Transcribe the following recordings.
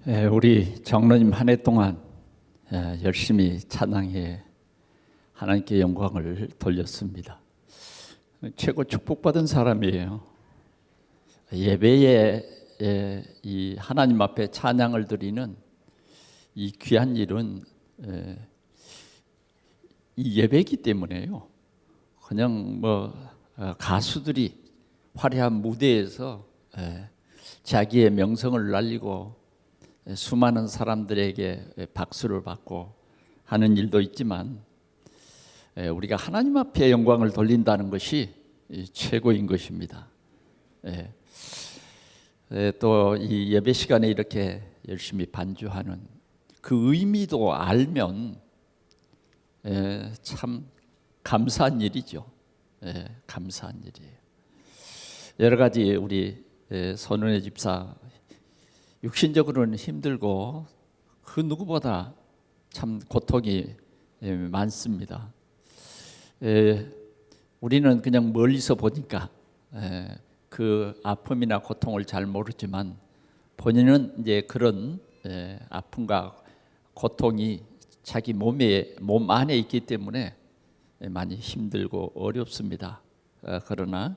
우리 장로님 한 해 동안 열심히 찬양해 하나님께 영광을 돌렸습니다. 최고 축복받은 사람이에요. 예배에 이 하나님 앞에 찬양을 드리는 이 귀한 일은 이 예배이기 때문에요. 그냥 가수들이 화려한 무대에서 자기의 명성을 날리고 수많은 사람들에게 박수를 받고 하는 일도 있지만 우리가 하나님 앞에 영광을 돌린다는 것이 최고인 것입니다. 또 이 예배 시간에 이렇게 열심히 반주하는 그 의미도 알면 참 감사한 일이죠. 감사한 일이에요. 여러 가지 우리 선은혜 집사 육신적으로는 힘들고 그 누구보다 참 고통이 많습니다. 우리는 그냥 멀리서 보니까 그 아픔이나 고통을 잘 모르지만 본인은 이제 그런 아픔과 고통이 자기 몸 안에 있기 때문에 많이 힘들고 어렵습니다. 그러나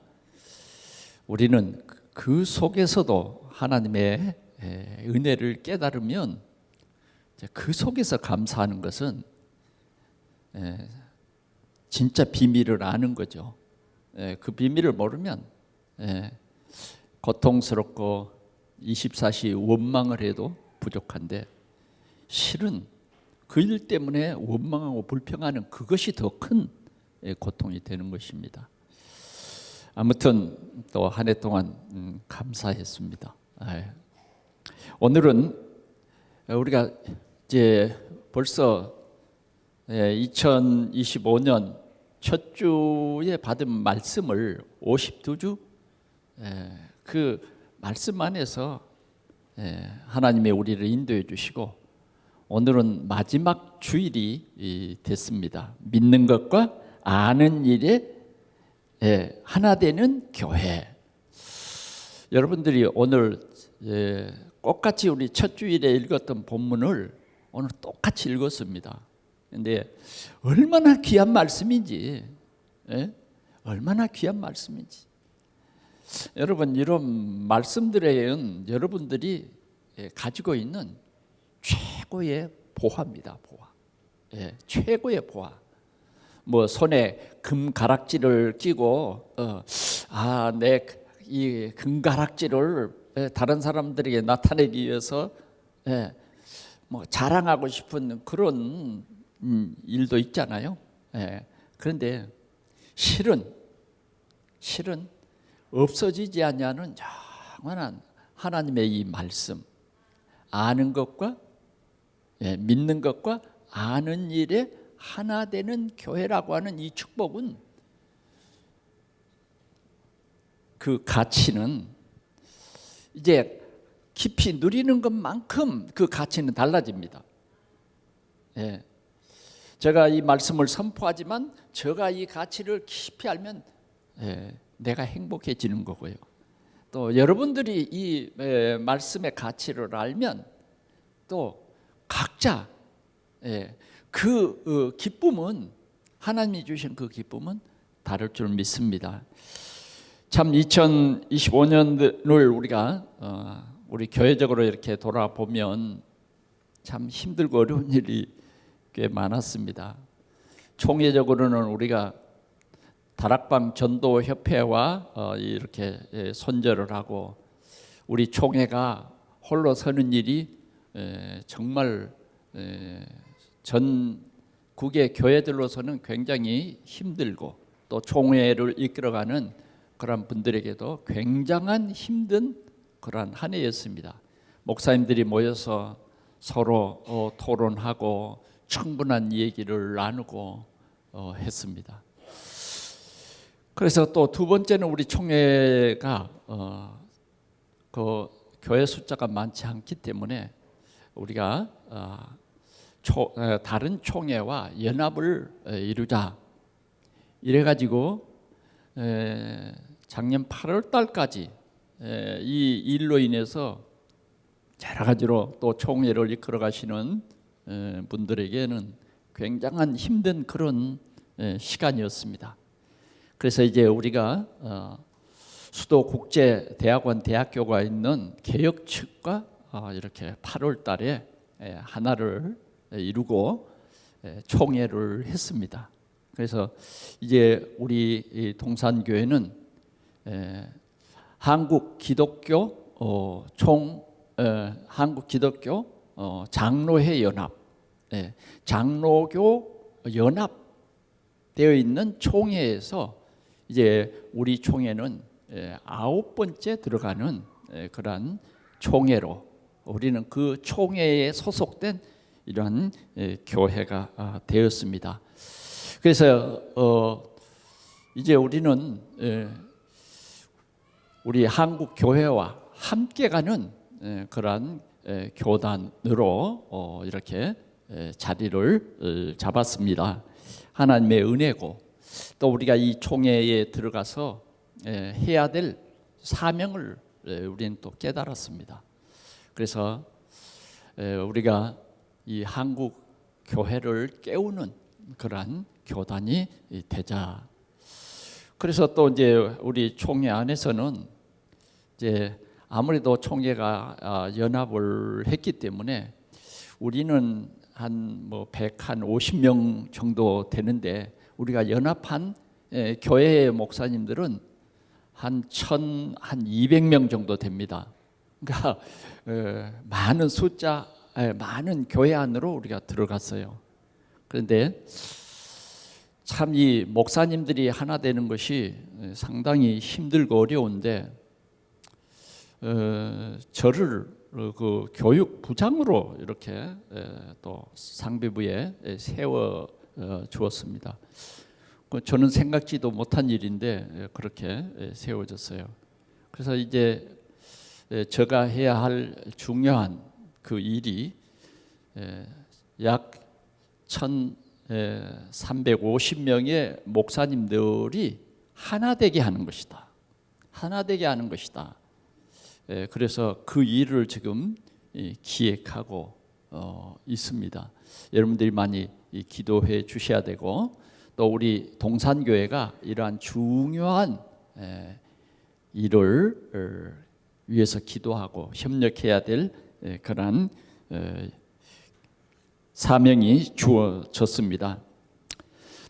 우리는 그 속에서도 하나님의 은혜를 깨달으면 그 속에서 감사하는 것은 진짜 비밀을 아는 거죠. 그 비밀을 모르면 고통스럽고 24시 원망을 해도 부족한데 실은 그 일 때문에 원망하고 불평하는 그것이 더 큰 고통이 되는 것입니다. 아무튼 또 한 해 동안 감사했습니다. 오늘은 우리가 이제 벌써 2025년 첫 주에 받은 말씀을 52주 그 말씀 안에서 하나님의 우리를 인도해 주시고 오늘은 마지막 주일이 됐습니다. 믿는 것과 아는 일에 하나 되는 교회. 여러분들이 오늘 똑같이 우리 첫 주일에 읽었던 본문을 오늘 똑같이 읽었습니다. 그런데 얼마나 귀한 말씀인지, 얼마나 귀한 말씀인지. 여러분 이런 말씀들에는 여러분들이 가지고 있는 최고의 보화입니다. 보화. 최고의 보화. 손에 금 가락지를 끼고 내 이 금가락지를 다른 사람들에게 나타내기 위해서 자랑하고 싶은 그런 일도 있잖아요. 그런데 실은 없어지지 않냐는 영원한 하나님의 이 말씀, 아는 것과 믿는 것과 아는 일에 하나 되는 교회라고 하는 이 축복은 그 가치는 이제 깊이 누리는 것만큼 그 가치는 달라집니다. 제가 이 말씀을 선포하지만 제가 이 가치를 깊이 알면 내가 행복해지는 거고요. 또 여러분들이 이 말씀의 가치를 알면 또 각자 그 기쁨은 하나님이 주신 그 기쁨은 다를 줄 믿습니다. 참 2025년을 우리가 우리 교회적으로 이렇게 돌아보면 참 힘들고 어려운 일이 꽤 많았습니다. 총회적으로는 우리가 다락방 전도협회와 이렇게 손절을 하고 우리 총회가 홀로 서는 일이 정말 전국의 교회들로서는 굉장히 힘들고 또 총회를 이끌어가는 그런 분들에게도 굉장한 힘든 그런 한 해였습니다. 목사님들이 모여서 서로 토론하고 충분한 얘기를 나누고 했습니다. 그래서 또 두 번째는 우리 총회가 그 교회 숫자가 많지 않기 때문에 우리가 다른 총회와 연합을 이루자 이래가지고 작년 8월 달까지 이 일로 인해서 여러 가지로 또 총회를 이끌어 가시는 분들에게는 굉장한 힘든 그런 시간이었습니다. 그래서 이제 우리가 수도국제대학원 대학교가 있는 개혁 측과 이렇게 8월 달에 하나를 이루고 총회를 했습니다. 그래서 이제 우리 동산교회는 한국 기독교 장로회 연합, 장로교 연합되어 있는 총회에서 이제 우리 총회는 9번째 들어가는 그러한 총회로 우리는 그 총회에 소속된 이러한 교회가 되었습니다. 그래서 이제 우리는 우리 한국 교회와 함께 가는 그러한 교단으로 이렇게 자리를 잡았습니다. 하나님의 은혜고 또 우리가 이 총회에 들어가서 해야 될 사명을 우리는 또 깨달았습니다. 그래서 우리가 이 한국 교회를 깨우는 그러한 교단이 되자. 그래서 또 이제 우리 총회 안에서는 이제 아무래도 총회가 연합을 했기 때문에 우리는 한 150명 정도 되는데 우리가 연합한 교회의 목사님들은 한 200명 정도 됩니다. 그러니까 많은 숫자, 많은 교회 안으로 우리가 들어갔어요. 그런데 참 이 목사님들이 하나 되는 것이 상당히 힘들고 어려운데 저를 그 교육부장으로 이렇게 또 상비부에 세워 주었습니다. 저는 생각지도 못한 일인데 그렇게 세워졌어요. 그래서 이제 제가 해야 할 중요한 그 일이 약 1,350명의 목사님들이 하나 되게 하는 것이다. 하나 되게 하는 것이다. 그래서 그 일을 지금 기획하고 있습니다. 여러분들이 많이 기도해 주셔야 되고 또 우리 동산교회가 이러한 중요한 일을 위해서 기도하고 협력해야 될 그러한 사명이 주어졌습니다.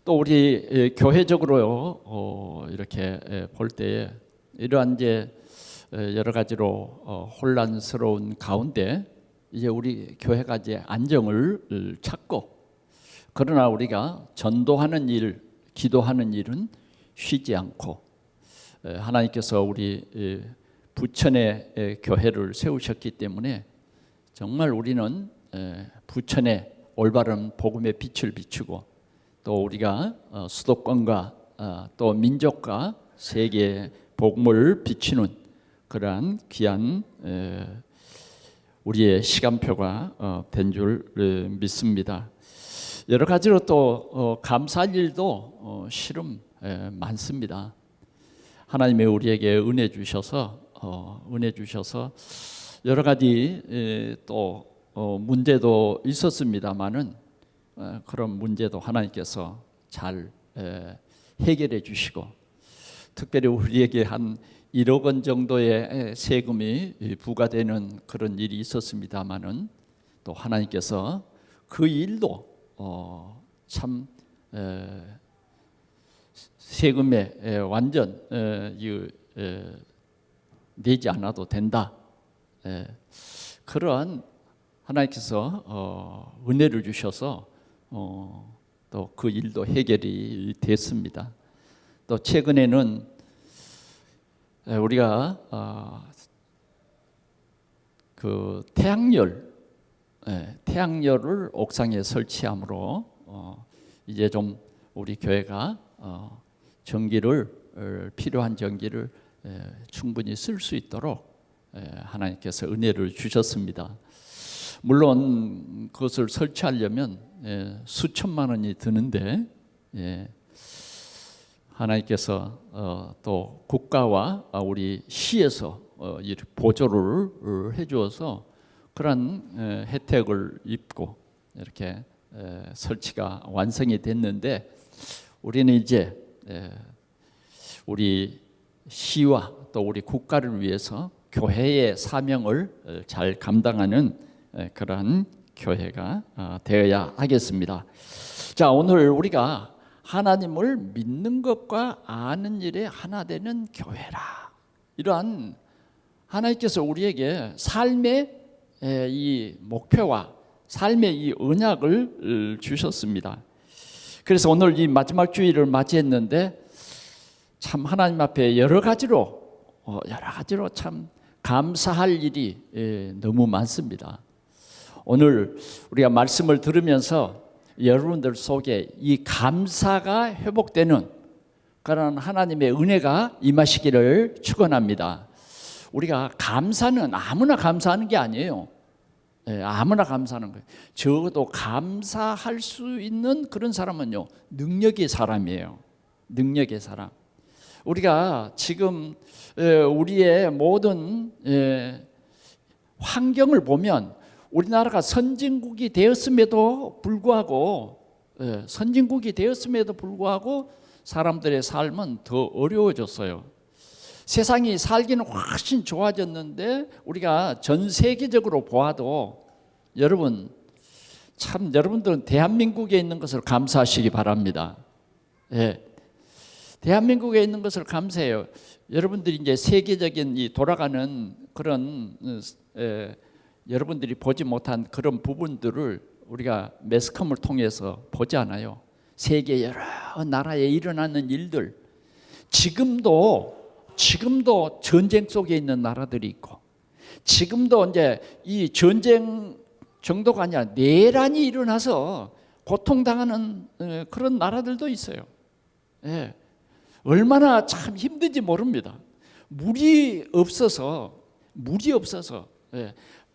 또 우리 교회적으로 이렇게 볼 때에 이러한 이제 여러 가지로 혼란스러운 가운데 이제 우리 교회가 이제 안정을 찾고 그러나 우리가 전도하는 일, 기도하는 일은 쉬지 않고 하나님께서 우리 부천에 교회를 세우셨기 때문에 정말 우리는 부천에 올바른 복음의 빛을 비추고 또 우리가 수도권과 또 민족과 세계에 복음을 비추는 그러한 귀한 우리의 시간표가 된 줄 믿습니다. 여러 가지로 또 감사할 일도 실은 많습니다. 하나님이 우리에게 은혜 주셔서 여러 가지 또 문제도 있었습니다만은 그런 문제도 하나님께서 잘 해결해 주시고 특별히 우리에게 한 1억 원 정도의 세금이 부과되는 그런 일이 있었습니다만은 또 하나님께서 그 일도 참 세금에 완전 내지 않아도 된다. 그러한 하나님께서 은혜를 주셔서 또 그 일도 해결이 됐습니다. 또 최근에는 우리가 그 태양열을 옥상에 설치함으로 이제 좀 우리 교회가 전기를 필요한 전기를 충분히 쓸 수 있도록 하나님께서 은혜를 주셨습니다. 물론 그것을 설치하려면 수천만 원이 드는데 하나님께서 또 국가와 우리 시에서 보조를 해주어서 그런 혜택을 입고 이렇게 설치가 완성이 됐는데, 우리는 이제 우리 시와 또 우리 국가를 위해서 교회의 사명을 잘 감당하는 그러한 교회가 되어야 하겠습니다. 자, 오늘 우리가 하나님을 믿는 것과 아는 일에 하나 되는 교회라, 이러한 하나님께서 우리에게 삶의 이 목표와 삶의 이 언약을 주셨습니다. 그래서 오늘 이 마지막 주일을 맞이했는데 참 하나님 앞에 여러 가지로 참 감사할 일이 너무 많습니다. 오늘 우리가 말씀을 들으면서 여러분들 속에 이 감사가 회복되는 그런 하나님의 은혜가 임하시기를 축원합니다. 우리가 감사는 아무나 감사하는 게 아니에요. 아무나 감사하는 거예요. 적어도 감사할 수 있는 그런 사람은요, 능력의 사람이에요. 능력의 사람. 우리가 지금 우리의 모든 환경을 보면 우리나라가 선진국이 되었음에도 불구하고 사람들의 삶은 더 어려워졌어요. 세상이 살기는 훨씬 좋아졌는데 우리가 전 세계적으로 보아도 여러분들은 대한민국에 있는 것을 감사하시기 바랍니다. 대한민국에 있는 것을 감사해요. 여러분들이 이제 세계적인 이 돌아가는 그런 여러분들이 보지 못한 그런 부분들을 우리가 매스컴을 통해서 보지 않아요. 세계 여러 나라에 일어나는 일들, 지금도 전쟁 속에 있는 나라들이 있고, 지금도 이제 이 전쟁 정도가 아니라 내란이 일어나서 고통당하는 그런 나라들도 있어요. 얼마나 참 힘든지 모릅니다. 물이 없어서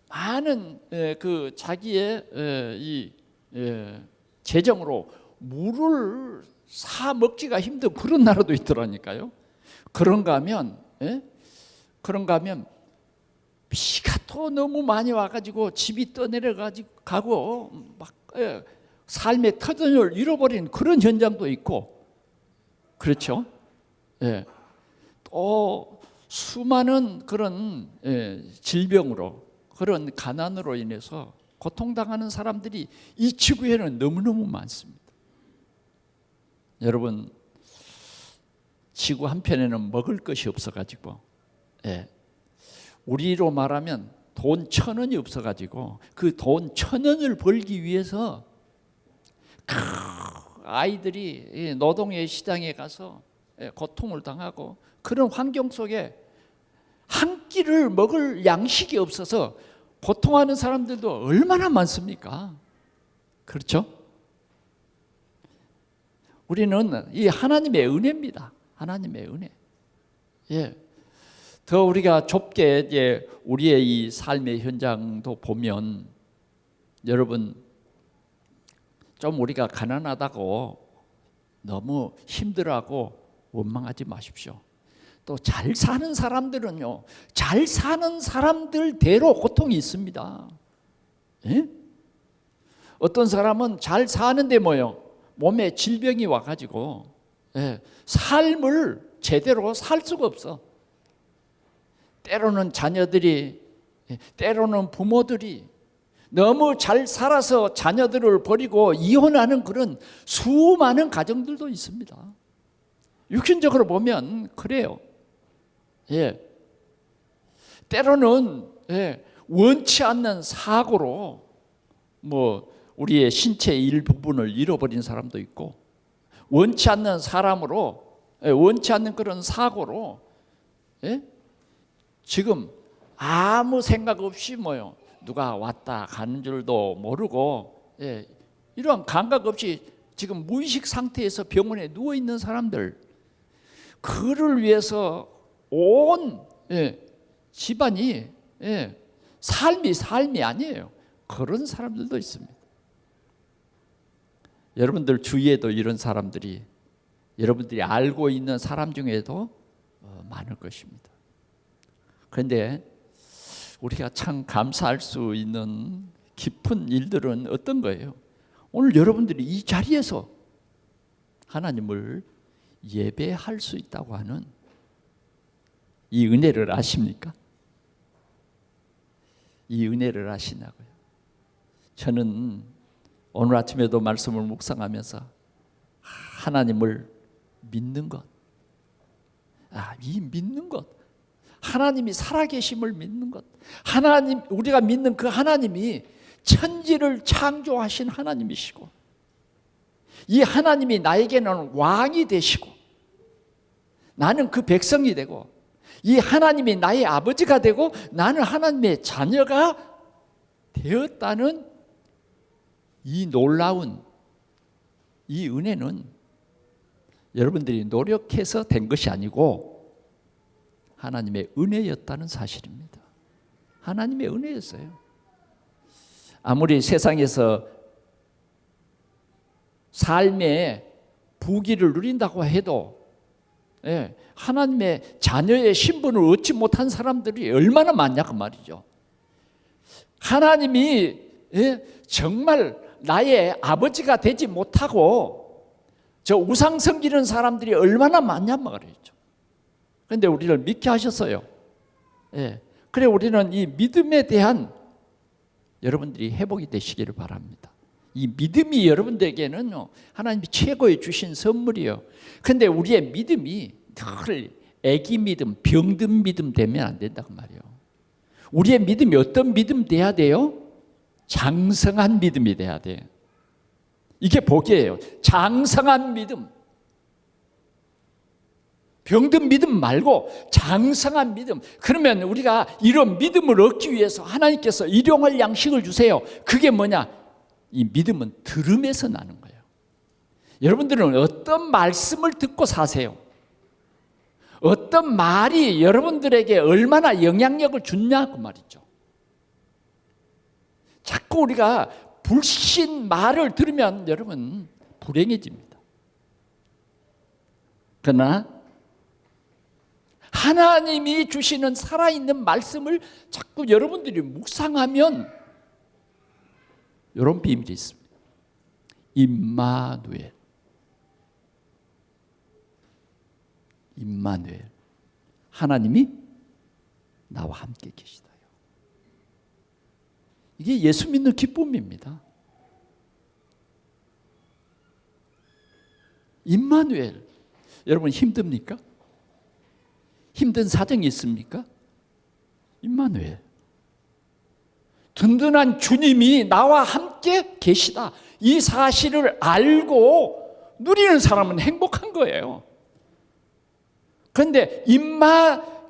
많은 그 자기의 이 재정으로 물을 사 먹기가 힘든 그런 나라도 있더라니까요. 그런가 하면 비가 또 너무 많이 와가지고 집이 떠내려가고 막 삶의 터전을 잃어버리는 그런 현장도 있고, 그렇죠? 또 수많은 그런 질병으로, 그런 가난으로 인해서 고통당하는 사람들이 이 지구에는 너무너무 많습니다. 여러분, 지구 한편에는 먹을 것이 없어가지고, 우리로 말하면 돈 1,000원이 없어가지고 그 돈 1,000원을 벌기 위해서 아이들이 노동의 시장에 가서 고통을 당하고, 그런 환경 속에 한 끼를 먹을 양식이 없어서 고통하는 사람들도 얼마나 많습니까? 그렇죠? 우리는 이 하나님의 은혜입니다. 하나님의 은혜. 더 우리가 좁게 이제 우리의 이 삶의 현장도 보면, 여러분, 좀 우리가 가난하다고 너무 힘들어하고 원망하지 마십시오. 또 잘 사는 사람들은요, 잘 사는 사람들대로 고통이 있습니다. 어떤 사람은 잘 사는데 몸에 질병이 와가지고 삶을 제대로 살 수가 없어. 때로는 자녀들이, 때로는 부모들이 너무 잘 살아서 자녀들을 버리고 이혼하는 그런 수많은 가정들도 있습니다. 육신적으로 보면 그래요. 때로는 원치 않는 사고로 우리의 신체의 일부분을 잃어버린 사람도 있고, 원치 않는 사람으로, 원치 않는 그런 사고로 지금 아무 생각 없이 누가 왔다 가는 줄도 모르고 이런 감각 없이 지금 무의식 상태에서 병원에 누워 있는 사람들, 그를 위해서 온 집안이 삶이 아니에요. 그런 사람들도 있습니다. 여러분들 주위에도 이런 사람들이, 여러분들이 알고 있는 사람 중에도 많을 것입니다. 그런데 우리가 참 감사할 수 있는 깊은 일들은 어떤 거예요? 오늘 여러분들이 이 자리에서 하나님을 예배할 수 있다고 하는 이 은혜를 아십니까? 이 은혜를 아시냐고요? 저는 오늘 아침에도 말씀을 묵상하면서 하나님을 믿는 것, 이 믿는 것, 하나님이 살아계심을 믿는 것, 하나님, 우리가 믿는 그 하나님이 천지를 창조하신 하나님이시고, 이 하나님이 나에게는 왕이 되시고 나는 그 백성이 되고, 이 하나님이 나의 아버지가 되고 나는 하나님의 자녀가 되었다는 이 놀라운 이 은혜는 여러분들이 노력해서 된 것이 아니고 하나님의 은혜였다는 사실입니다. 하나님의 은혜였어요. 아무리 세상에서 삶의 부귀를 누린다고 해도 하나님의 자녀의 신분을 얻지 못한 사람들이 얼마나 많냐 그 말이죠. 하나님이 정말 나의 아버지가 되지 못하고 저 우상 섬기는 사람들이 얼마나 많냐 말이죠. 그런데 우리를 믿게 하셨어요. 그래 우리는 이 믿음에 대한 여러분들이 회복이 되시기를 바랍니다. 이 믿음이 여러분들에게는 하나님이 최고의 주신 선물이에요. 그런데 우리의 믿음이 늘 애기 믿음, 병든 믿음 되면 안 된다고 말이에요. 우리의 믿음이 어떤 믿음 돼야 돼요? 장성한 믿음이 돼야 돼요. 이게 복이에요. 장성한 믿음. 병든 믿음 말고 장성한 믿음. 그러면 우리가 이런 믿음을 얻기 위해서 하나님께서 일용할 양식을 주세요. 그게 뭐냐? 이 믿음은 들음에서 나는 거예요. 여러분들은 어떤 말씀을 듣고 사세요? 어떤 말이 여러분들에게 얼마나 영향력을 주냐 그 말이죠. 자꾸 우리가 불신 말을 들으면 여러분 불행해집니다. 그러나 하나님이 주시는 살아있는 말씀을 자꾸 여러분들이 묵상하면 이런 비밀이 있습니다. 임마누엘. 임마누엘. 하나님이 나와 함께 계시다요. 이게 예수 믿는 기쁨입니다. 임마누엘. 여러분 힘듭니까? 힘든 사정이 있습니까? 임마누엘. 든든한 주님이 나와 함께 계시다. 이 사실을 알고 누리는 사람은 행복한 거예요. 그런데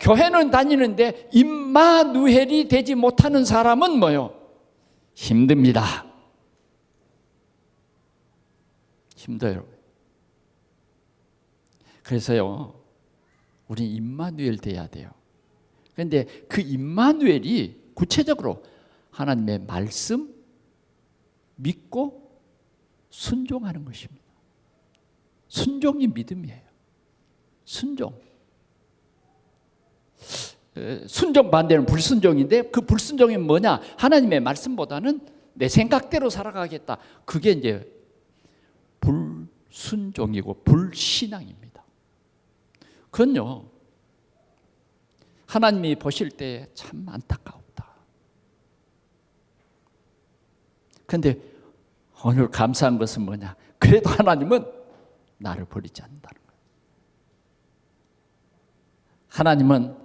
교회는 다니는데 임마누엘이 되지 못하는 사람은 뭐요? 힘듭니다. 힘들어요. 그래서요, 우리 임마누엘 돼야 돼요. 그런데 그 임마누엘이 구체적으로 하나님의 말씀 믿고 순종하는 것입니다. 순종이 믿음이에요. 순종. 순종 반대는 불순종인데 그 불순종이 뭐냐? 하나님의 말씀보다는 내 생각대로 살아가겠다. 그게 이제 불순종이고 불신앙입니다. 그건요, 하나님이 보실 때 참 안타까워. 그런데 오늘 감사한 것은 뭐냐? 그래도 하나님은 나를 버리지 않는다는 거예요. 하나님은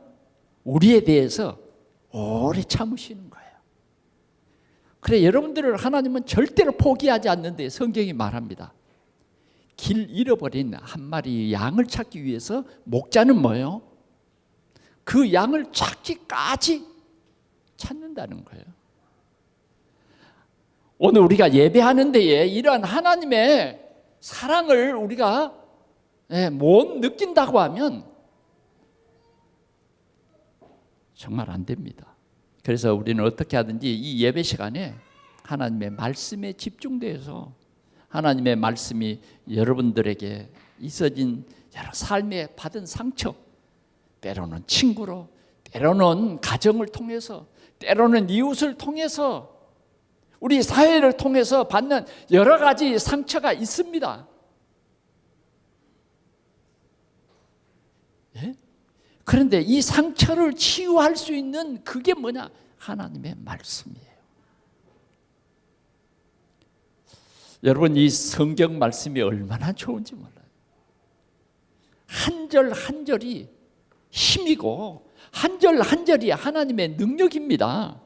우리에 대해서 오래 참으시는 거예요. 그래 여러분들을 하나님은 절대로 포기하지 않는데 성경이 말합니다. 길 잃어버린 한 마리 양을 찾기 위해서 목자는 뭐예요? 그 양을 찾기까지 찾는다는 거예요. 오늘 우리가 예배하는 데에 이러한 하나님의 사랑을 우리가 못 느낀다고 하면 정말 안 됩니다. 그래서 우리는 어떻게 하든지 이 예배 시간에 하나님의 말씀에 집중돼서 하나님의 말씀이 여러분들에게 있어진 여러 삶에 받은 상처, 때로는 친구로, 때로는 가정을 통해서, 때로는 이웃을 통해서, 우리 사회를 통해서 받는 여러 가지 상처가 있습니다. 예? 그런데 이 상처를 치유할 수 있는 그게 뭐냐? 하나님의 말씀이에요. 여러분, 이 성경 말씀이 얼마나 좋은지 몰라요. 한 절 한 절이 힘이고 한 절 한 절이 하나님의 능력입니다.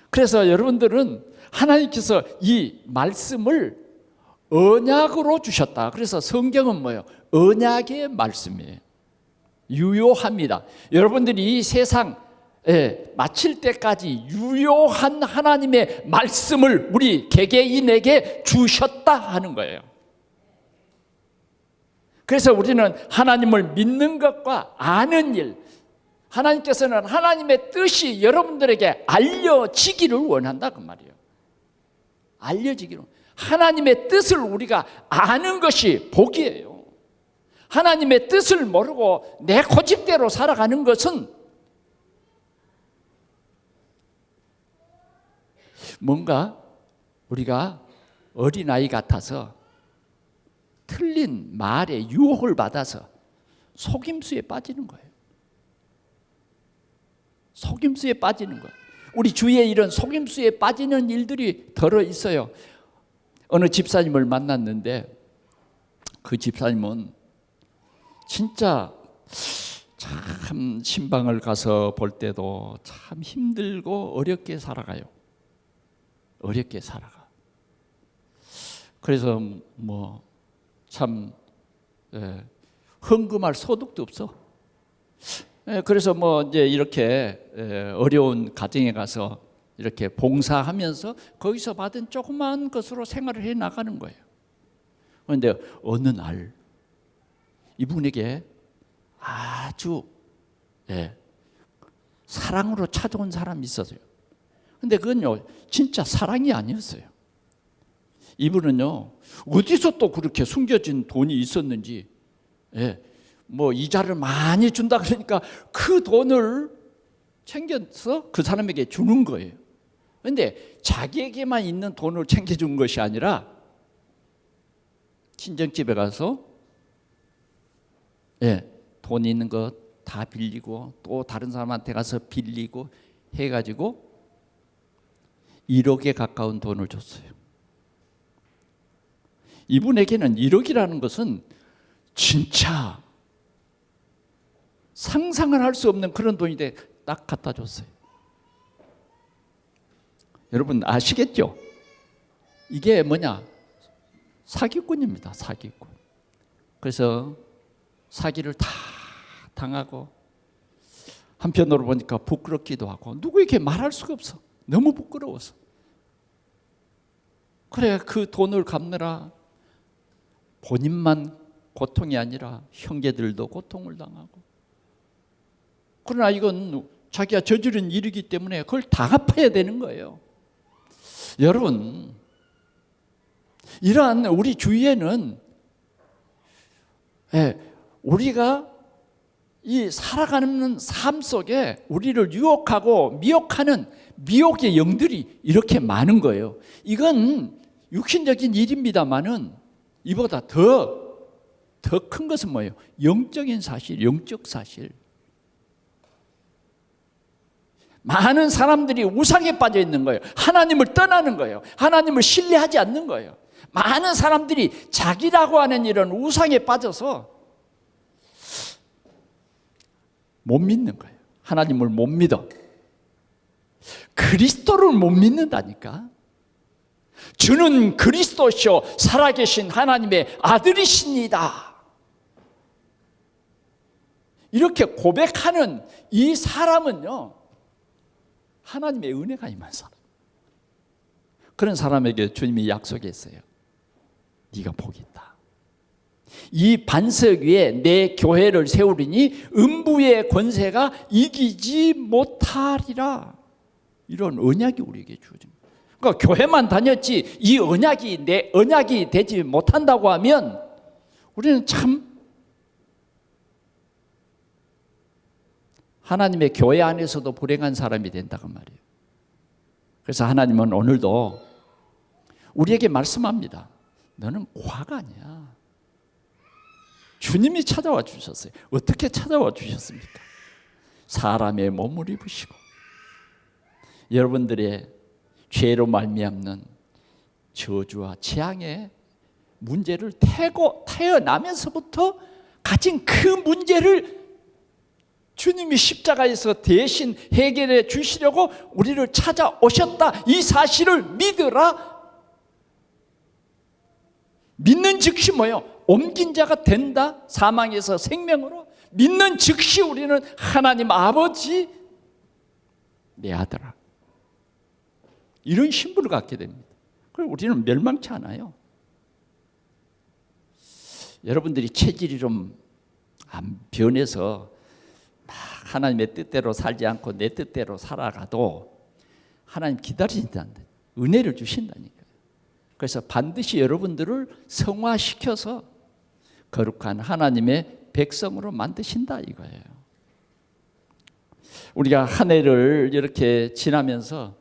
그래서 여러분들은 하나님께서 이 말씀을 언약으로 주셨다. 그래서 성경은 뭐예요? 언약의 말씀이에요. 유효합니다. 여러분들이 이 세상 마칠 때까지 유효한 하나님의 말씀을 우리 개개인에게 주셨다 하는 거예요. 그래서 우리는 하나님을 믿는 것과 아는 일, 하나님께서는 하나님의 뜻이 여러분들에게 알려지기를 원한다 그 말이에요. 알려지기를. 하나님의 뜻을 우리가 아는 것이 복이에요. 하나님의 뜻을 모르고 내 고집대로 살아가는 것은 뭔가 우리가 어린아이 같아서 틀린 말에 유혹을 받아서 속임수에 빠지는 거예요. 속임수에 빠지는 거예요. 우리 주위에 이런 속임수에 빠지는 일들이 덜어 있어요. 어느 집사님을 만났는데 그 집사님은 진짜 참 신방을 가서 볼 때도 참 힘들고 어렵게 살아가요. 어렵게 살아가. 그래서 뭐 참 헌금할 소득도 없어. 그래서 뭐 이제 이렇게 어려운 가정에 가서 이렇게 봉사하면서 거기서 받은 조그만 것으로 생활을 해 나가는 거예요. 그런데 어느 날 이분에게 아주 사랑으로 찾아온 사람이 있었어요. 근데 그건요 진짜 사랑이 아니었어요. 이분은요 어디서 또 그렇게 숨겨진 돈이 있었는지, 뭐 이자를 많이 준다 그러니까 그 돈을 챙겨서 그 사람에게 주는 거예요. 그런데 자기에게만 있는 돈을 챙겨준 것이 아니라 친정집에 가서 돈 있는 거 다 빌리고 또 다른 사람한테 가서 빌리고 해가지고 1억에 가까운 돈을 줬어요. 이분에게는 1억이라는 것은 진짜 상상을 할 수 없는 그런 돈인데 딱 갖다 줬어요. 여러분 아시겠죠? 이게 뭐냐? 사기꾼입니다. 사기꾼. 그래서 사기를 다 당하고 한편으로 보니까 부끄럽기도 하고 누구에게 말할 수가 없어. 너무 부끄러워서. 그래 그 돈을 갚느라 본인만 고통이 아니라 형제들도 고통을 당하고, 그러나 이건 자기가 저지른 일이기 때문에 그걸 다 갚아야 되는 거예요. 여러분 이러한 우리 주위에는 우리가 이 살아가는 삶 속에 우리를 유혹하고 미혹하는 미혹의 영들이 이렇게 많은 거예요. 이건 육신적인 일입니다만은 이보다 더 큰 것은 뭐예요? 영적인 사실, 영적 사실. 많은 사람들이 우상에 빠져 있는 거예요. 하나님을 떠나는 거예요. 하나님을 신뢰하지 않는 거예요. 많은 사람들이 자기라고 하는 이런 우상에 빠져서 못 믿는 거예요. 하나님을 못 믿어. 그리스도를 못 믿는다니까. 주는 그리스도시요 살아계신 하나님의 아들이십니다. 이렇게 고백하는 이 사람은요 하나님의 은혜가 임한 사람. 그런 사람에게 주님이 약속했어요. 네가 복이 있다. 이 반석 위에 내 교회를 세우리니 음부의 권세가 이기지 못하리라. 이런 언약이 우리에게 주어집니다. 그러니까 교회만 다녔지 이 언약이 내 언약이 되지 못한다고 하면 우리는 참 하나님의 교회 안에서도 불행한 사람이 된다고 말이에요. 그래서 하나님은 오늘도 우리에게 말씀합니다. 너는 과가 아니야. 주님이 찾아와 주셨어요. 어떻게 찾아와 주셨습니까? 사람의 몸을 입으시고 여러분들의 죄로 말미암는 저주와 재앙의 문제를 태어나면서부터 가진 그 문제를 주님이 십자가에서 대신 해결해 주시려고 우리를 찾아오셨다. 이 사실을 믿으라. 믿는 즉시 뭐예요? 옮긴 자가 된다. 사망에서 생명으로. 믿는 즉시 우리는 하나님 아버지 내 아들아. 이런 신분을 갖게 됩니다. 그리고 우리는 멸망치 않아요. 여러분들이 체질이 좀 안 변해서 막 하나님의 뜻대로 살지 않고 내 뜻대로 살아가도 하나님 기다리신다는데 은혜를 주신다니까요. 그래서 반드시 여러분들을 성화시켜서 거룩한 하나님의 백성으로 만드신다 이거예요. 우리가 한 해를 이렇게 지나면서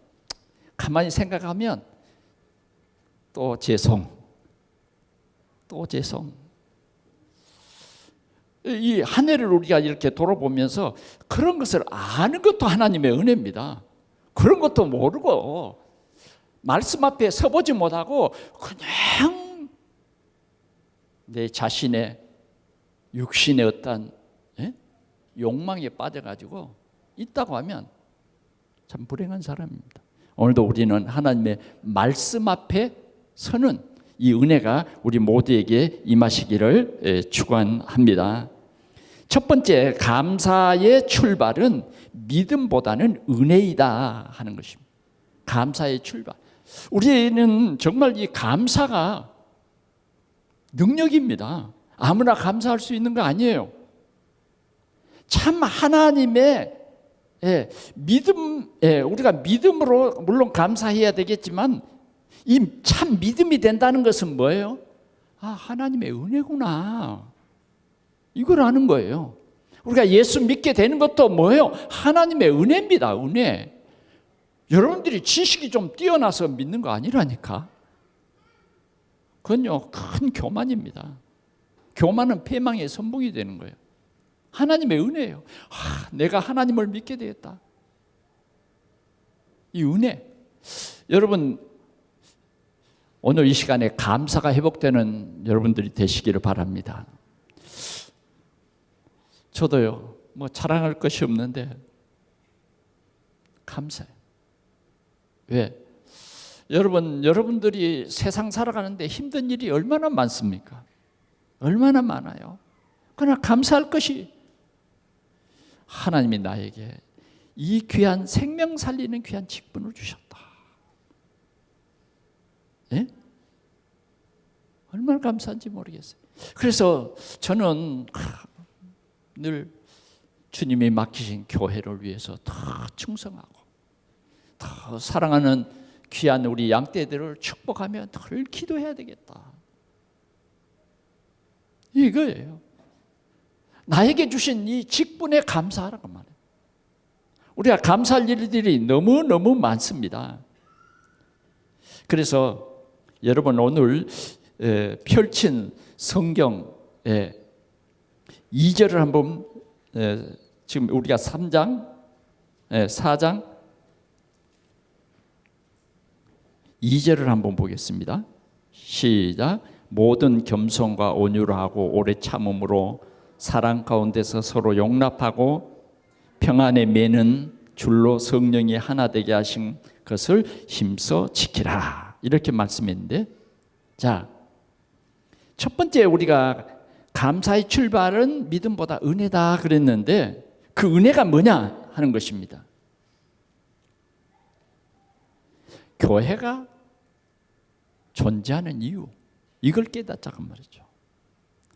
가만히 생각하면 또 죄송, 또 죄송. 이 한 해를 우리가 이렇게 돌아보면서 그런 것을 아는 것도 하나님의 은혜입니다. 그런 것도 모르고 말씀 앞에 서보지 못하고 그냥 내 자신의 육신의 어떤 욕망에 빠져가지고 있다고 하면 참 불행한 사람입니다. 오늘도 우리는 하나님의 말씀 앞에 서는 이 은혜가 우리 모두에게 임하시기를 축원합니다. 첫 번째, 감사의 출발은 믿음보다는 은혜이다 하는 것입니다. 감사의 출발. 우리는 정말 이 감사가 능력입니다. 아무나 감사할 수 있는 거 아니에요. 참 하나님의 믿음, 우리가 믿음으로 물론 감사해야 되겠지만 이 참 믿음이 된다는 것은 뭐예요? 아, 하나님의 은혜구나. 이걸 아는 거예요. 우리가 예수 믿게 되는 것도 뭐예요? 하나님의 은혜입니다. 은혜. 여러분들이 지식이 좀 뛰어나서 믿는 거 아니라니까. 그건요, 큰 교만입니다. 교만은 패망의 선봉이 되는 거예요. 하나님의 은혜예요. 내가 하나님을 믿게 되었다. 이 은혜. 여러분, 오늘 이 시간에 감사가 회복되는 여러분들이 되시기를 바랍니다. 저도요, 뭐 자랑할 것이 없는데 감사해요. 왜? 여러분들이 세상 살아가는데 힘든 일이 얼마나 많습니까? 얼마나 많아요. 그러나 감사할 것이 하나님이 나에게 이 귀한 생명 살리는 귀한 직분을 주셨다. 예? 얼마나 감사한지 모르겠어요. 그래서 저는 늘 주님이 맡기신 교회를 위해서 더 충성하고 더 사랑하는 귀한 우리 양떼들을 축복하며 늘 기도해야 되겠다. 이거예요. 나에게 주신 이 직분에 감사하라고 말해요. 우리가 감사할 일들이 너무너무 많습니다. 그래서 여러분 오늘 펼친 성경 2절을 한번 지금 우리가 3장, 4장 2절을 한번 보겠습니다. 시작. 모든 겸손과 온유를 하고 오래 참음으로 사랑 가운데서 서로 용납하고 평안에 매는 줄로 성령이 하나 되게 하신 것을 힘써 지키라. 이렇게 말씀했는데, 자, 첫 번째 우리가 감사의 출발은 믿음보다 은혜다 그랬는데 그 은혜가 뭐냐 하는 것입니다. 교회가 존재하는 이유, 이걸 깨닫자고 말이죠.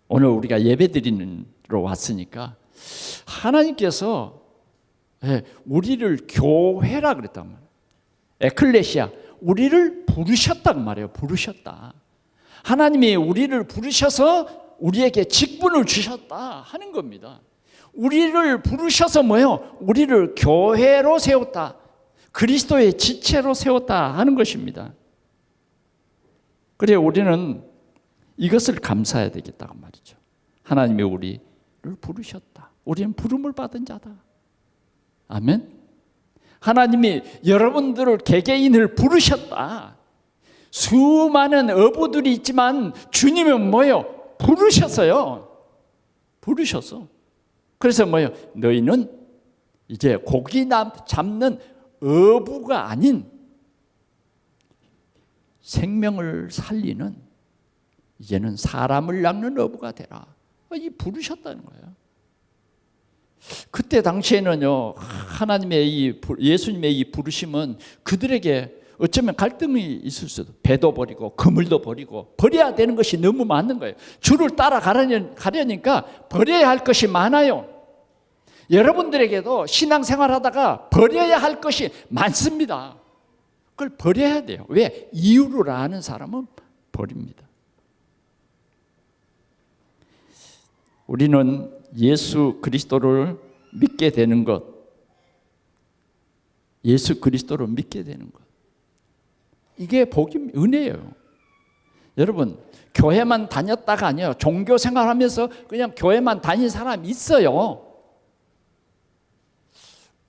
오늘 우리가 예배드리러 왔으니까 하나님께서 우리를 교회라 그랬단 말이에요. 에클레시아, 우리를 부르셨다고 말해요. 부르셨다. 하나님이 우리를 부르셔서 우리에게 직분을 주셨다 하는 겁니다. 우리를 부르셔서 뭐요? 우리를 교회로 세웠다. 그리스도의 지체로 세웠다 하는 것입니다. 그래 우리는 이것을 감사해야 되겠다고 말이죠. 하나님이 우리를 부르셨다. 우리는 부름을 받은 자다. 아멘. 하나님이 여러분들을 개개인을 부르셨다. 수많은 어부들이 있지만 주님은 뭐요? 부르셨어요. 부르셨어. 그래서 뭐요? 너희는 이제 고기 잡는 어부가 아닌 생명을 살리는 이제는 사람을 낚는 어부가 되라. 이 부르셨다는 거예요. 그때 당시에는요, 하나님의 예수님의 이 부르심은 그들에게 어쩌면 갈등이 있을 수도, 배도 버리고 그물도 버리고 버려야 되는 것이 너무 많은 거예요. 주를 따라가려니까 버려야 할 것이 많아요. 여러분들에게도 신앙생활하다가 버려야 할 것이 많습니다. 그걸 버려야 돼요. 왜? 이유를 아는 사람은 버립니다. 우리는 예수 그리스도를 믿게 되는 것, 예수 그리스도를 믿게 되는 것, 이게 복임, 은혜예요. 여러분, 교회만 다녔다가 아니에요. 종교 생활하면서 그냥 교회만 다닌 사람이 있어요.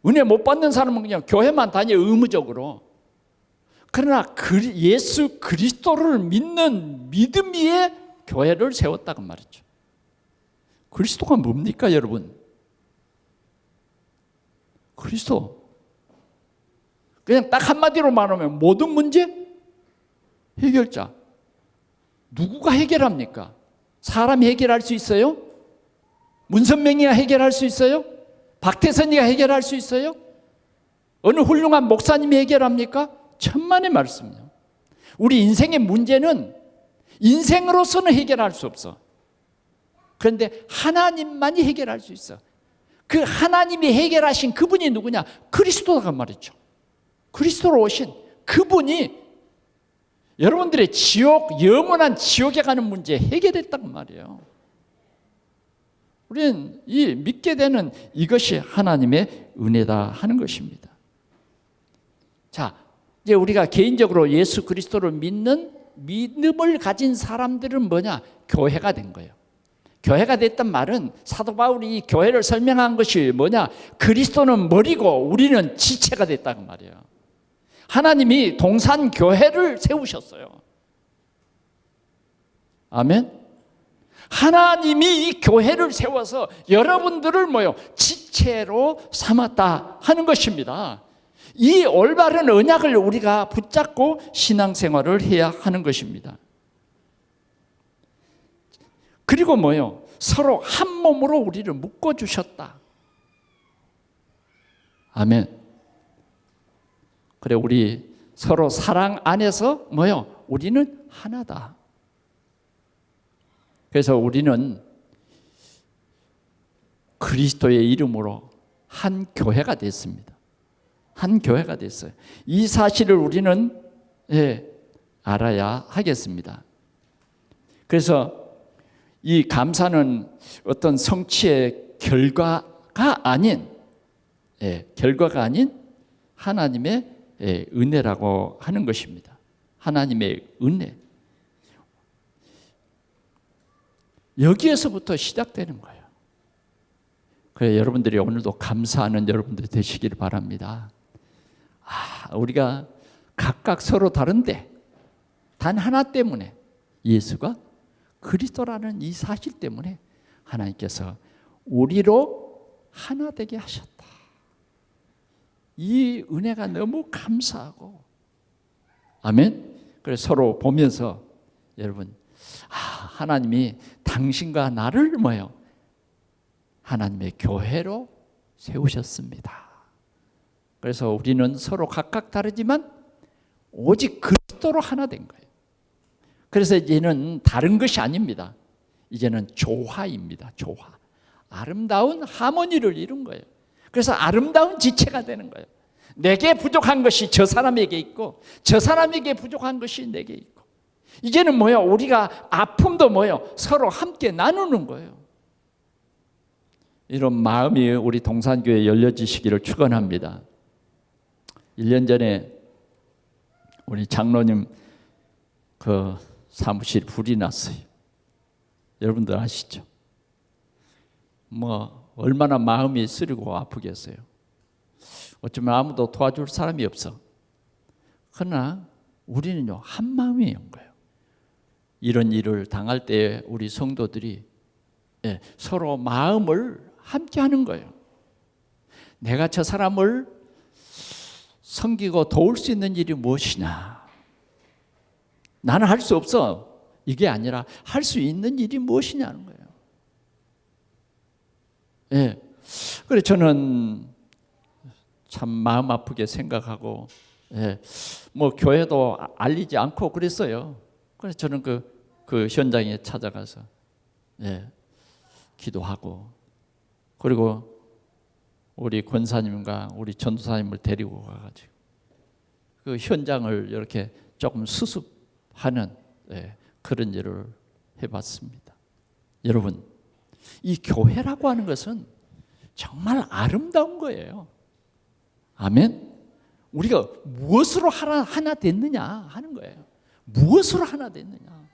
은혜 못 받는 사람은 그냥 교회만 다녀, 의무적으로. 그러나 예수 그리스도를 믿는 믿음 위에 교회를 세웠다고 말이죠. 그리스도가 뭡니까, 여러분? 그리스도. 그냥 딱 한마디로 말하면 모든 문제 해결자. 누구가 해결합니까? 사람이 해결할 수 있어요? 문선명이가 해결할 수 있어요? 박태선이가 해결할 수 있어요? 어느 훌륭한 목사님이 해결합니까? 천만의 말씀이요. 우리 인생의 문제는 인생으로서는 해결할 수 없어. 그런데 하나님만이 해결할 수 있어. 그 하나님이 해결하신 그분이 누구냐? 그리스도가 말이죠. 그리스도로 오신 그분이 여러분들의 지옥, 영원한 지옥에 가는 문제 해결했단 말이에요. 우리는 이 믿게 되는 이것이 하나님의 은혜다 하는 것입니다. 자, 이제 우리가 개인적으로 예수 그리스도를 믿는 믿음을 가진 사람들은 뭐냐? 교회가 된 거예요. 교회가 됐단 말은 사도 바울이 이 교회를 설명한 것이 뭐냐? 그리스도는 머리고 우리는 지체가 됐다는 말이에요. 하나님이 동산 교회를 세우셨어요. 아멘. 하나님이 이 교회를 세워서 여러분들을 뭐요? 지체로 삼았다 하는 것입니다. 이 올바른 언약을 우리가 붙잡고 신앙생활을 해야 하는 것입니다. 그리고 뭐요? 서로 한 몸으로 우리를 묶어주셨다. 아멘. 그래, 우리 서로 사랑 안에서 뭐요? 우리는 하나다. 그래서 우리는 그리스도의 이름으로 한 교회가 됐습니다. 한 교회가 됐어요. 이 사실을 우리는 알아야 하겠습니다. 그래서 이 감사는 어떤 성취의 결과가 아닌 하나님의 은혜라고 하는 것입니다. 하나님의 은혜. 여기에서부터 시작되는 거예요. 그래, 여러분들이 오늘도 감사하는 여러분들 되시길 바랍니다. 우리가 각각 서로 다른데 단 하나 때문에, 예수가 그리스도라는 이 사실 때문에 하나님께서 우리로 하나 되게 하셨다. 이 은혜가 너무 감사하고, 아멘. 그래서 서로 보면서 여러분, 하나님이 당신과 나를 뭐요? 하나님의 교회로 세우셨습니다. 그래서 우리는 서로 각각 다르지만 오직 그리스도로 하나 된 거예요. 그래서 이제는 다른 것이 아닙니다. 이제는 조화입니다. 조화. 아름다운 하모니를 이룬 거예요. 그래서 아름다운 지체가 되는 거예요. 내게 부족한 것이 저 사람에게 있고 저 사람에게 부족한 것이 내게 있고, 이제는 뭐예요? 우리가 아픔도 뭐예요? 서로 함께 나누는 거예요. 이런 마음이 우리 동산교회에 열려지시기를 축원합니다. 1년 전에 우리 장로님 그 사무실 불이 났어요. 여러분들 아시죠? 뭐 얼마나 마음이 쓰리고 아프겠어요. 어쩌면 아무도 도와줄 사람이 없어. 그러나 우리는요 한 마음이온 거예요. 이런 일을 당할 때 우리 성도들이 서로 마음을 함께 하는 거예요. 내가 저 사람을 섬기고 도울 수 있는 일이 무엇이냐. 나는 할 수 없어. 이게 아니라 할 수 있는 일이 무엇이냐는 거예요. 그래서 저는 참 마음 아프게 생각하고, 뭐 교회도 알리지 않고 그랬어요. 그래서 저는 그 현장에 찾아가서 기도하고, 그리고 우리 권사님과 우리 전도사님을 데리고 가가지고 그 현장을 이렇게 조금 수습하는 그런 일을 해봤습니다. 여러분, 이 교회라고 하는 것은 정말 아름다운 거예요. 아멘. 우리가 무엇으로 하나 됐느냐 하는 거예요. 무엇으로 하나 됐느냐.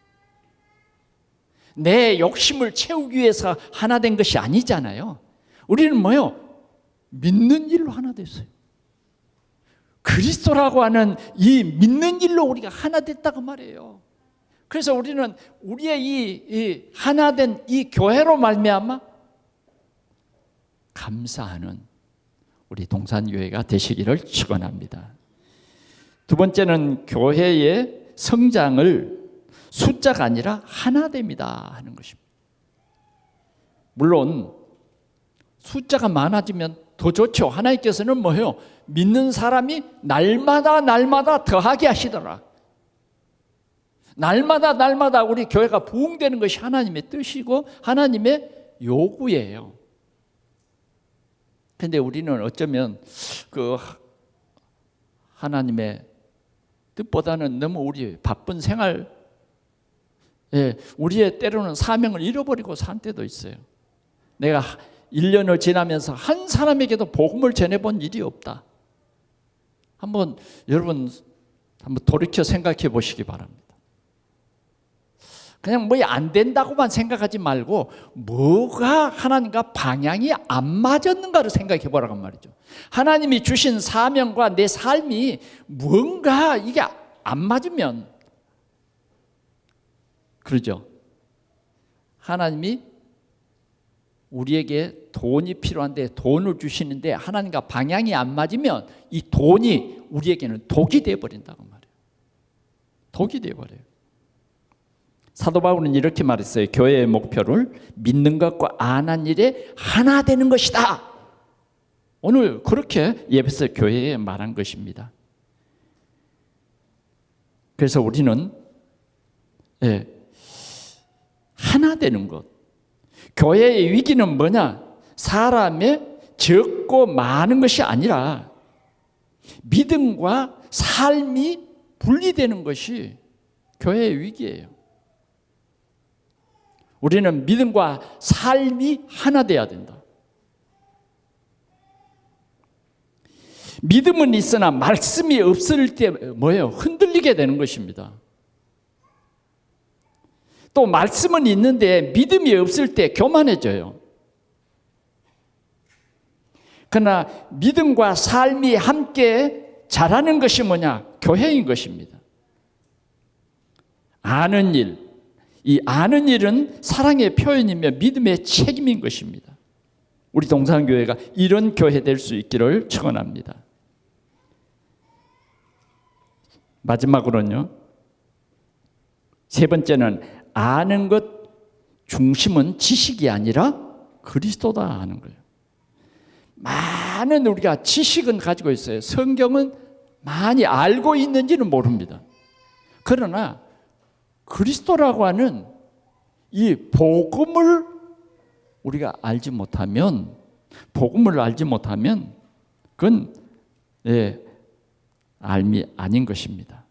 내 욕심을 채우기 위해서 하나 된 것이 아니잖아요. 우리는 뭐요? 믿는 일로 하나 됐어요. 그리스도라고 하는 이 믿는 일로 우리가 하나 됐다고 말이에요. 그래서 우리는 우리의 이 하나 된 이 교회로 말미암아 감사하는 우리 동산교회가 되시기를 축원합니다. 두 번째는 교회의 성장을 숫자가 아니라 하나됨이다 하는 것입니다. 물론 숫자가 많아지면 더 좋죠. 하나님께서는 뭐예요? 믿는 사람이 날마다 더하게 하시더라. 날마다 우리 교회가 부흥되는 것이 하나님의 뜻이고 하나님의 요구예요. 그런데 우리는 어쩌면 그 하나님의 뜻보다는 너무 우리 바쁜 생활, 우리의 때로는 사명을 잃어버리고 산 때도 있어요. 내가 1년을 지나면서 한 사람에게도 복음을 전해본 일이 없다. 여러분 한번 돌이켜 생각해 보시기 바랍니다. 그냥 뭐 안 된다고만 생각하지 말고 뭐가 하나님과 방향이 안 맞았는가를 생각해 보라고 말이죠. 하나님이 주신 사명과 내 삶이 뭔가 이게 안 맞으면, 그러죠. 하나님이 우리에게 돈이 필요한데 돈을 주시는데 하나님과 방향이 안 맞으면 이 돈이 우리에게는 독이 되어버린다고 말이에요. 독이 되어버려요. 사도 바울은 이렇게 말했어요. 교회의 목표를 믿는 것과 안 한 일에 하나 되는 것이다. 오늘 그렇게 에베소 교회에 말한 것입니다. 그래서 우리는 하나 되는 것. 교회의 위기는 뭐냐? 사람의 적고 많은 것이 아니라 믿음과 삶이 분리되는 것이 교회의 위기예요. 우리는 믿음과 삶이 하나 돼야 된다. 믿음은 있으나 말씀이 없을 때 뭐예요? 흔들리게 되는 것입니다. 또 말씀은 있는데 믿음이 없을 때 교만해져요. 그러나 믿음과 삶이 함께 자라는 것이 뭐냐? 교회인 것입니다. 아는 일, 이 아는 일은 사랑의 표현이며 믿음의 책임인 것입니다. 우리 동산교회가 이런 교회 될 수 있기를 축원합니다. 마지막으로는요, 세 번째는 아는 것 중심은 지식이 아니라 그리스도다 하는 거예요. 많은 우리가 지식은 가지고 있어요. 성경은 많이 알고 있는지는 모릅니다. 그러나 그리스도라고 하는 이 복음을 우리가 알지 못하면, 그건 알미 아닌 것입니다.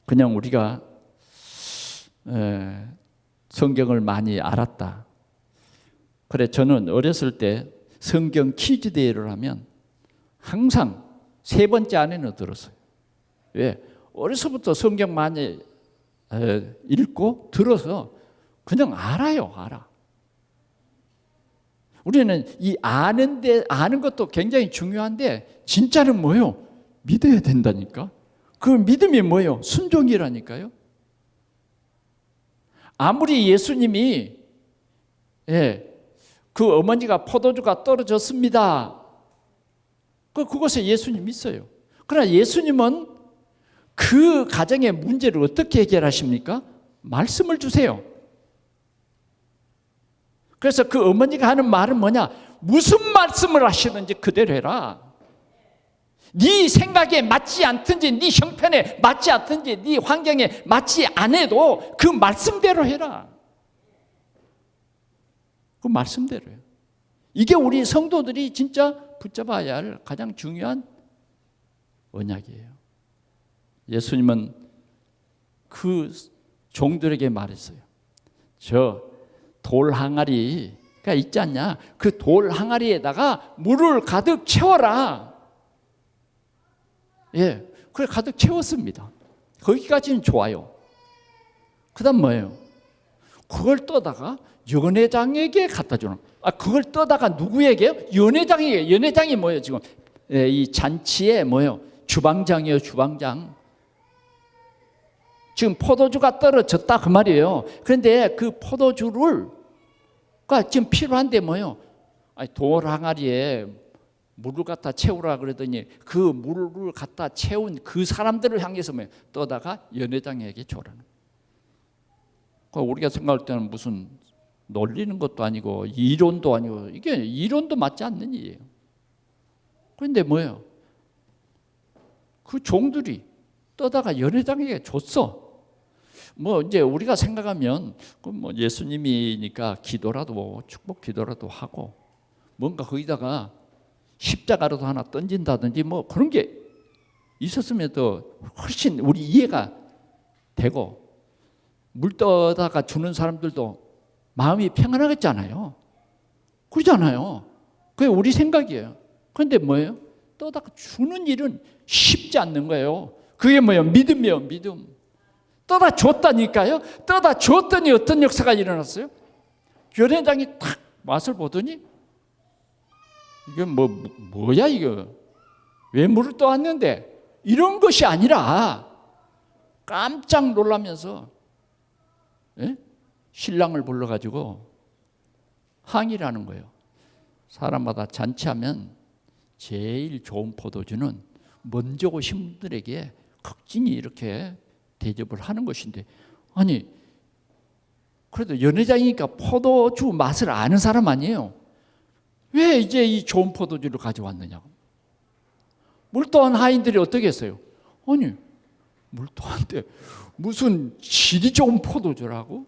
그냥 우리가 성경을 많이 알았다. 그래, 저는 어렸을 때 성경 퀴즈 대회를 하면 항상 세 번째 안에는 들었어요. 왜? 어려서부터 성경 많이 읽고 들어서 그냥 알아요, 알아. 우리는 이 아는 것도 굉장히 중요한데 진짜는 뭐예요? 믿어야 된다니까. 그 믿음이 뭐예요? 순종이라니까요. 아무리 예수님이 그 어머니가 포도주가 떨어졌습니다. 그것에 예수님 있어요. 그러나 예수님은 그 가정의 문제를 어떻게 해결하십니까? 말씀을 주세요. 그래서 그 어머니가 하는 말은 뭐냐? 무슨 말씀을 하시는지 그대로 해라. 네 생각에 맞지 않든지 네 형편에 맞지 않든지 네 환경에 맞지 않아도 그 말씀대로 해라. 그 말씀대로요. 이게 우리 성도들이 진짜 붙잡아야 할 가장 중요한 언약이에요. 예수님은 그 종들에게 말했어요. 저 돌 항아리가 있지 않냐? 그 돌 항아리에다가 물을 가득 채워라. 그래 가득 채웠습니다. 거기까지는 좋아요. 그다음 뭐예요? 그걸 떠다가 연회장에게 갖다 주는. 그걸 떠다가 누구에게요? 연회장에게. 연회장이 뭐예요? 지금 이 잔치에 뭐예요? 주방장이에요, 주방장. 지금 포도주가 떨어졌다 그 말이에요. 그런데 그 포도주를 지금 필요한데 뭐예요? 돌 항아리에 물을 갖다 채우라 그러더니 그 물을 갖다 채운 그 사람들을 향해서 뭐예요? 떠다가 연회장에게 줘라는. 우리가 생각할 때는 무슨 놀리는 것도 아니고 이론도 아니고 이게 이론도 맞지 않는 일이에요. 그런데 뭐예요? 그 종들이 떠다가 연회장에게 줬어. 이제 우리가 생각하면 예수님이니까 기도라도 축복 기도라도 하고 뭔가 거기다가 십자가라도 하나 던진다든지 그런 게 있었으면 더 훨씬 우리 이해가 되고 물 떠다가 주는 사람들도 마음이 평안하겠잖아요. 그러잖아요. 그게 우리 생각이에요. 그런데 뭐예요? 떠다가 주는 일은 쉽지 않는 거예요. 그게 뭐예요? 믿음이에요, 믿음. 떠다 줬다니까요. 떠다 줬더니 어떤 역사가 일어났어요? 연회장이 탁 맛을 보더니 이게 뭐야 이거? 왜 물을 떠왔는데? 이런 것이 아니라 깜짝 놀라면서 신랑을 불러가지고 항의를 하는 거예요. 사람마다 잔치하면 제일 좋은 포도주는 먼저 오신 분들에게 극진히 이렇게 대접을 하는 것인데, 아니 그래도 연회장이니까 포도주 맛을 아는 사람 아니에요. 왜 이제 이 좋은 포도주를 가져왔느냐고. 물떠한 하인들이 어떻게 했어요? 아니 물떠한데 무슨 질이 좋은 포도주라고?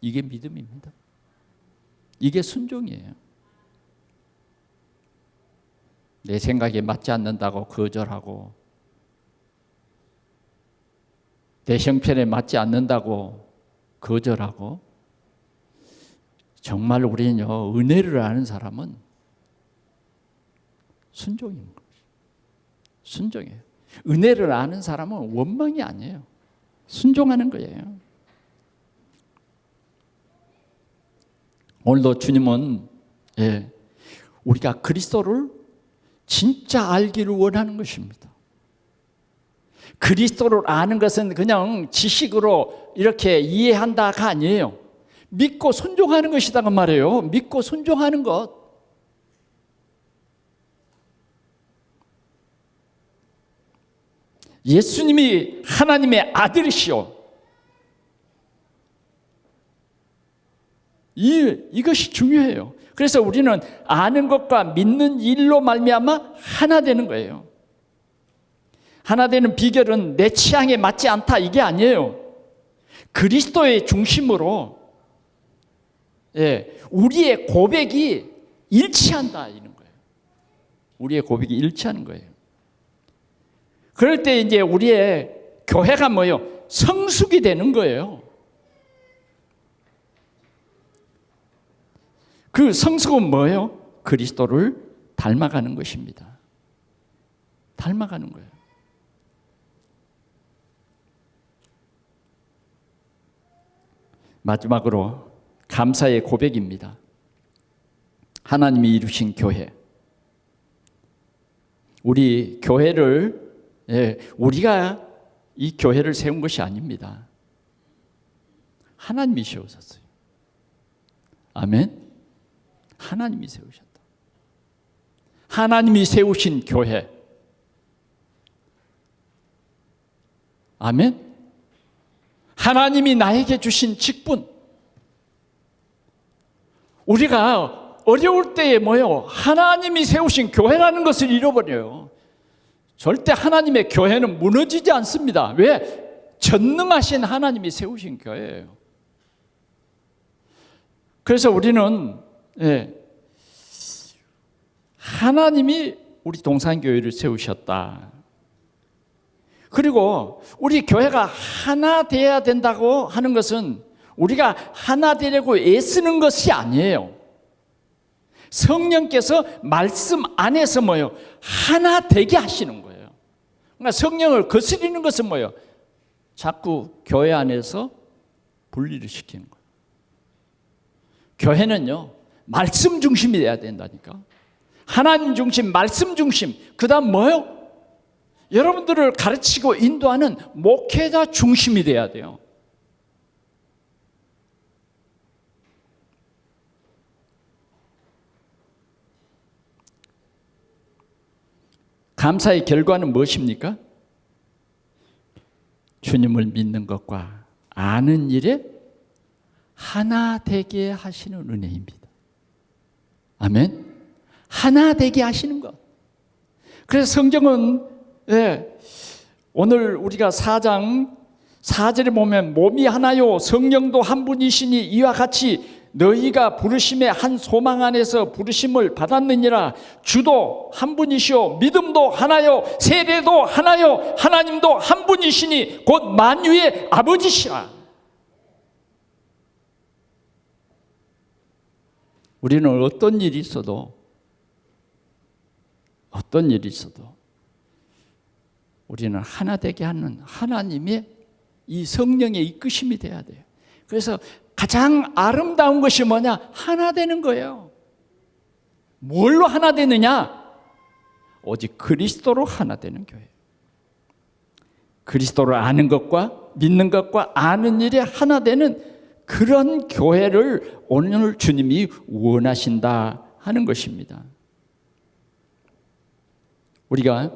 이게 믿음입니다. 이게 순종이에요. 내 생각에 맞지 않는다고 거절하고 내 형편에 맞지 않는다고 거절하고, 정말 우리는요 은혜를 아는 사람은 순종인 거죠. 순종이에요. 은혜를 아는 사람은 원망이 아니에요. 순종하는 거예요. 오늘도 주님은 우리가 그리스도를 진짜 알기를 원하는 것입니다. 그리스도를 아는 것은 그냥 지식으로 이렇게 이해한다가 아니에요. 믿고 순종하는 것이다가 말이에요. 믿고 순종하는 것. 예수님이 하나님의 아들이시오. 이것이 중요해요. 그래서 우리는 아는 것과 믿는 일로 말미암아 하나 되는 거예요. 하나 되는 비결은 내 취향에 맞지 않다 이게 아니에요. 그리스도의 중심으로 우리의 고백이 일치한다 이런 거예요. 우리의 고백이 일치하는 거예요. 그럴 때 이제 우리의 교회가 뭐예요? 성숙이 되는 거예요. 그 성숙은 뭐예요? 그리스도를 닮아가는 것입니다. 닮아가는 거예요. 마지막으로 감사의 고백입니다. 하나님이 이루신 교회. 우리 교회를, 우리가 이 교회를 세운 것이 아닙니다. 하나님이 세우셨어요. 아멘. 하나님이 세우셨다. 하나님이 세우신 교회. 아멘. 하나님이 나에게 주신 직분. 우리가 어려울 때에 뭐요? 하나님이 세우신 교회라는 것을 잃어버려요. 절대 하나님의 교회는 무너지지 않습니다. 왜? 전능하신 하나님이 세우신 교회예요. 그래서 우리는 하나님이 우리 동산교회를 세우셨다. 그리고 우리 교회가 하나 되어야 된다고 하는 것은 우리가 하나 되려고 애쓰는 것이 아니에요. 성령께서 말씀 안에서 뭐예요? 하나 되게 하시는 거예요. 그러니까 성령을 거스리는 것은 뭐예요? 자꾸 교회 안에서 분리를 시키는 거예요. 교회는요, 말씀 중심이 돼야 된다니까. 하나님 중심, 말씀 중심. 그 다음 뭐예요? 여러분들을 가르치고 인도하는 목회자 중심이 돼야 돼요. 감사의 결과는 무엇입니까? 주님을 믿는 것과 아는 일에 하나 되게 하시는 은혜입니다. 아멘. 하나 되게 하시는 것. 그래서 성경은 오늘 우리가 4장 4절에 보면 몸이 하나요 성령도 한 분이시니 이와 같이 너희가 부르심의 한 소망 안에서 부르심을 받았느니라. 주도 한 분이시오 믿음도 하나요 세례도 하나요 하나님도 한 분이시니 곧 만유의 아버지시라. 우리는 어떤 일이 있어도 우리는 하나 되게 하는 하나님의 이 성령의 이끄심이 돼야 돼요. 그래서 가장 아름다운 것이 뭐냐? 하나 되는 거예요. 뭘로 하나 되느냐? 오직 그리스도로 하나 되는 교회. 그리스도를 아는 것과 믿는 것과 아는 일에 하나 되는 그런 교회를 오늘 주님이 원하신다 하는 것입니다. 우리가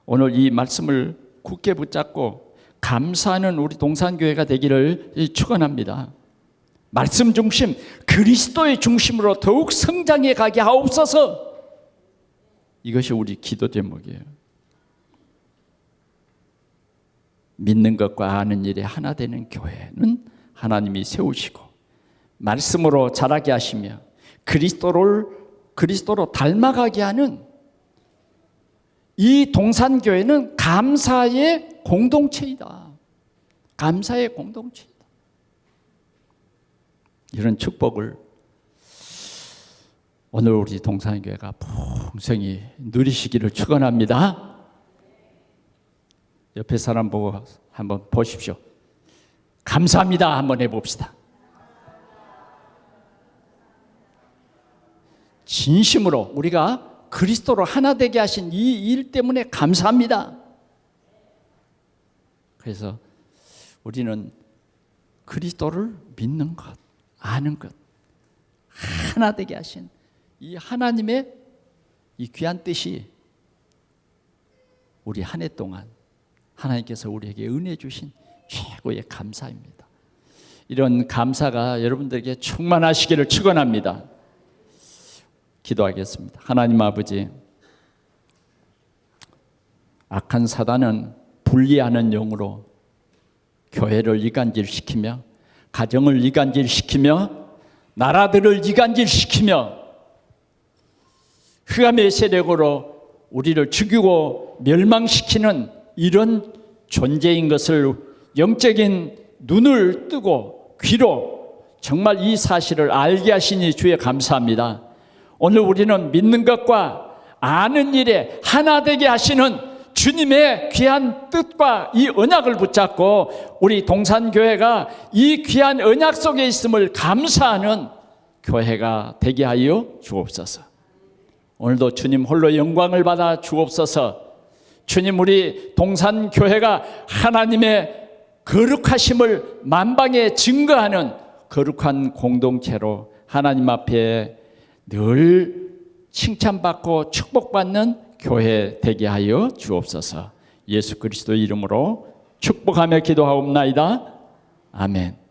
오늘 이 말씀을 굳게 붙잡고 감사하는 우리 동산교회가 되기를 축원합니다. 말씀 중심, 그리스도의 중심으로 더욱 성장해 가게 하옵소서. 이것이 우리 기도 제목이에요. 믿는 것과 아는 일에 하나 되는 교회는 하나님이 세우시고 말씀으로 자라게 하시며 그리스도로 닮아가게 하는 이 동산교회는 감사의 공동체이다. 감사의 공동체이다. 이런 축복을 오늘 우리 동산교회가 풍성히 누리시기를 축원합니다. 옆에 사람 보고 한번 보십시오. 감사합니다. 한번 해봅시다. 진심으로 우리가 그리스도로 하나 되게 하신 이 일 때문에 감사합니다. 그래서 우리는 그리스도를 믿는 것, 아는 것, 하나 되게 하신 이 하나님의 이 귀한 뜻이 우리 한 해 동안 하나님께서 우리에게 은혜 주신 최고의 감사입니다. 이런 감사가 여러분들에게 충만하시기를 축원합니다. 기도하겠습니다. 하나님 아버지, 악한 사단은 분리하는 영으로 교회를 이간질시키며 가정을 이간질시키며 나라들을 이간질시키며 흑암의 세력으로 우리를 죽이고 멸망시키는 이런 존재인 것을 영적인 눈을 뜨고 귀로 정말 이 사실을 알게 하시니 주에 감사합니다. 오늘 우리는 믿는 것과 아는 일에 하나 되게 하시는 주님의 귀한 뜻과 이 언약을 붙잡고 우리 동산교회가 이 귀한 언약 속에 있음을 감사하는 교회가 되게 하여 주옵소서. 오늘도 주님 홀로 영광을 받아 주옵소서. 주님, 우리 동산교회가 하나님의 거룩하심을 만방에 증거하는 거룩한 공동체로 하나님 앞에 늘 칭찬받고 축복받는 교회 되게 하여 주옵소서. 예수 그리스도 이름으로 축복하며 기도하옵나이다. 아멘.